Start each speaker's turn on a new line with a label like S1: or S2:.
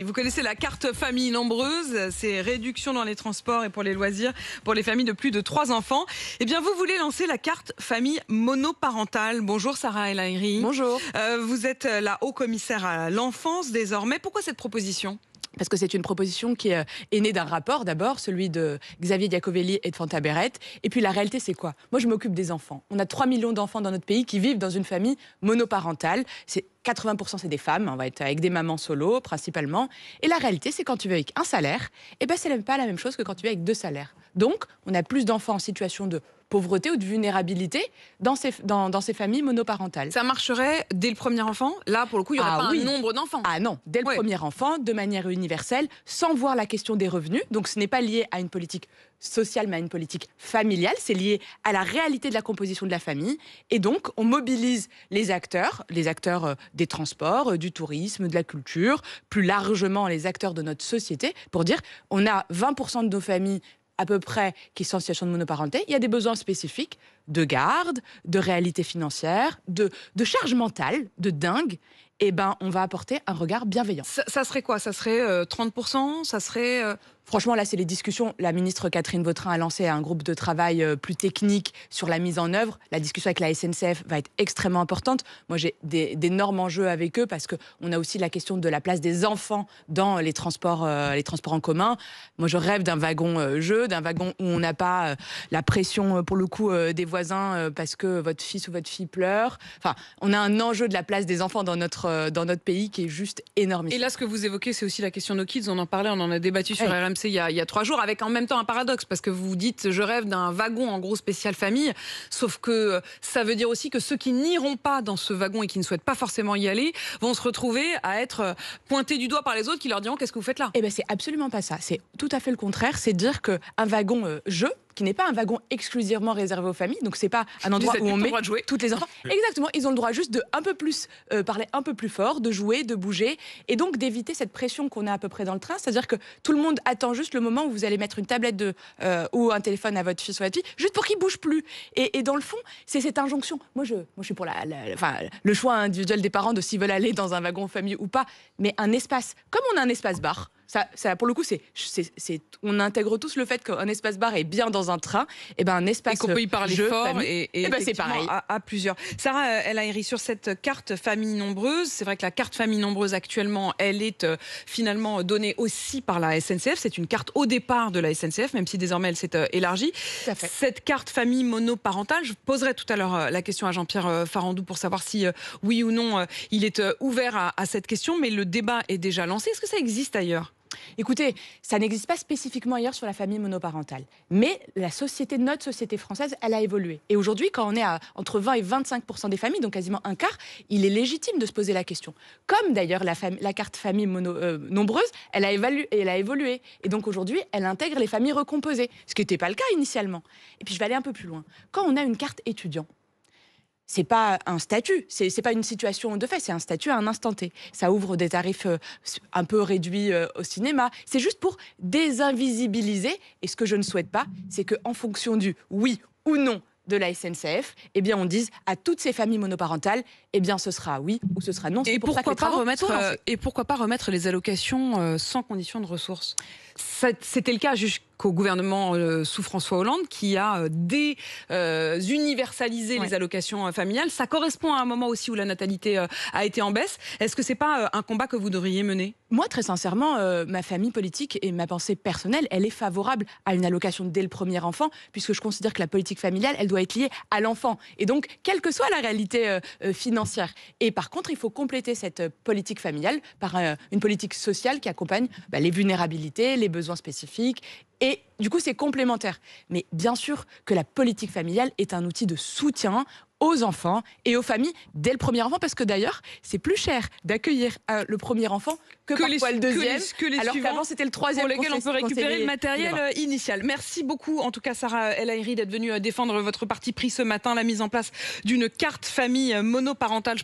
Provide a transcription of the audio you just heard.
S1: Vous connaissez la carte famille nombreuse, c'est réduction dans les transports et pour les loisirs pour les familles de plus de 3 enfants. Eh bien, vous voulez lancer la carte famille monoparentale. Bonjour Sarah El Haïry.
S2: Bonjour.
S1: Vous êtes la haut-commissaire à l'enfance désormais. Pourquoi cette proposition ?
S2: Parce que c'est une proposition qui est née d'un rapport d'abord, celui de Xavier Diacovelli et de Fanta Berrette. Et puis la réalité, c'est quoi ? Moi, je m'occupe des enfants. On a 3 millions d'enfants dans notre pays qui vivent dans une famille monoparentale. 80% c'est des femmes, on va être avec des mamans solo principalement. Et la réalité, c'est quand tu vis avec un salaire, eh ben, c'est même pas la même chose que quand tu vis avec 2 salaires. Donc, on a plus d'enfants en situation de pauvreté ou de vulnérabilité dans ces familles monoparentales.
S1: Ça marcherait dès le premier enfant ? Là, pour le coup, il n'y aurait pas un nombre d'enfants.
S2: Ah non, dès le premier enfant, de manière universelle, sans voir la question des revenus. Donc, ce n'est pas lié à une politique sociale, mais à une politique familiale. C'est lié à la réalité de la composition de la famille. Et donc, on mobilise les acteurs des transports, du tourisme, de la culture, plus largement les acteurs de notre société, pour dire on a 20% de nos familles à peu près qui sont en situation de monoparentalité. Il y a des besoins spécifiques de garde, de réalité financière, de charge mentale, de dingue. Eh ben, on va apporter un regard bienveillant.
S1: Ça serait quoi ? Ça serait 30% ? Ça serait...
S2: Franchement, là, c'est les discussions. La ministre Catherine Vautrin a lancé un groupe de travail plus technique sur la mise en œuvre. La discussion avec la SNCF va être extrêmement importante. Moi, j'ai d'énormes enjeux avec eux parce qu'on a aussi la question de la place des enfants dans les transports en commun. Moi, je rêve d'un wagon-jeu, d'un wagon où on n'a pas la pression, pour le coup, des voisins parce que votre fils ou votre fille pleure. Enfin, on a un enjeu de la place des enfants dans notre pays qui est juste énorme.
S1: Et là, ce que vous évoquez, c'est aussi la question No Kids. On en parlait, on en a débattu sur RMC il y a 3 jours, avec en même temps un paradoxe, parce que vous dites je rêve d'un wagon en gros spécial famille, sauf que ça veut dire aussi que ceux qui n'iront pas dans ce wagon et qui ne souhaitent pas forcément y aller vont se retrouver à être pointés du doigt par les autres qui leur diront qu'est-ce que vous faites là ?
S2: Eh ben, c'est absolument pas ça, c'est tout à fait le contraire, c'est dire qu'un wagon jeu, qui n'est pas un wagon exclusivement réservé aux familles, donc c'est pas un endroit où on met toutes les enfants. Exactement, ils ont le droit juste de un peu plus parler un peu plus fort, de jouer, de bouger, et donc d'éviter cette pression qu'on a à peu près dans le train, c'est-à-dire que tout le monde attend juste le moment où vous allez mettre une tablette ou un téléphone à votre fils ou à votre fille, juste pour qu'il bouge plus. Et dans le fond, c'est cette injonction. Moi, je suis pour le choix individuel des parents de s'ils veulent aller dans un wagon famille ou pas, mais un espace, comme on a un espace bar. Ça, pour le coup, on intègre tous le fait qu'un espace bar est bien dans un train, et ben un espace
S1: et qu'on peut y parler fort et
S2: ben c'est pareil
S1: à plusieurs. Sarah El Haïry, sur cette carte famille nombreuse, c'est vrai que la carte famille nombreuse actuellement, elle est finalement donnée aussi par la SNCF. C'est une carte au départ de la SNCF, même si désormais elle s'est élargie. Cette carte famille monoparentale, je poserai tout à l'heure la question à Jean-Pierre Farandou pour savoir si oui ou non il est ouvert à cette question, mais le débat est déjà lancé. Est-ce que ça existe ailleurs ?
S2: Écoutez, ça n'existe pas spécifiquement ailleurs sur la famille monoparentale. Mais notre société française, elle a évolué. Et aujourd'hui, quand on est à entre 20 et 25% des familles, donc quasiment un quart, il est légitime de se poser la question. Comme d'ailleurs la carte famille nombreuse, elle a évolué. Et donc aujourd'hui, elle intègre les familles recomposées, ce qui n'était pas le cas initialement. Et puis je vais aller un peu plus loin. Quand on a une carte étudiant, c'est pas un statut, c'est pas une situation de fait, c'est un statut à un instant T. Ça ouvre des tarifs un peu réduits au cinéma. C'est juste pour désinvisibiliser. Et ce que je ne souhaite pas, c'est qu'en fonction du oui ou non de la SNCF, eh bien on dise à toutes ces familles monoparentales, eh bien ce sera oui ou ce sera non.
S1: Et pourquoi pas remettre les allocations sans condition de ressources ? C'était le cas jusqu'au gouvernement sous François Hollande qui a désuniversalisé les allocations familiales. Ça correspond à un moment aussi où la natalité a été en baisse. Est-ce que c'est pas un combat que vous devriez mener ?
S2: Moi, très sincèrement, ma famille politique et ma pensée personnelle, elle est favorable à une allocation dès le premier enfant, puisque je considère que la politique familiale, elle doit être liée à l'enfant. Et donc, quelle que soit la réalité financière. Et par contre, il faut compléter cette politique familiale par une politique sociale qui accompagne les vulnérabilités, les besoins spécifiques. Et du coup, c'est complémentaire. Mais bien sûr que la politique familiale est un outil de soutien aux enfants et aux familles dès le premier enfant, parce que d'ailleurs, c'est plus cher d'accueillir le premier enfant que parfois le deuxième, alors qu'avant c'était le troisième
S1: pour lesquels on peut récupérer le matériel initial. Merci beaucoup, en tout cas Sarah El Haïry, d'être venue défendre votre parti pris ce matin, la mise en place d'une carte famille monoparentale.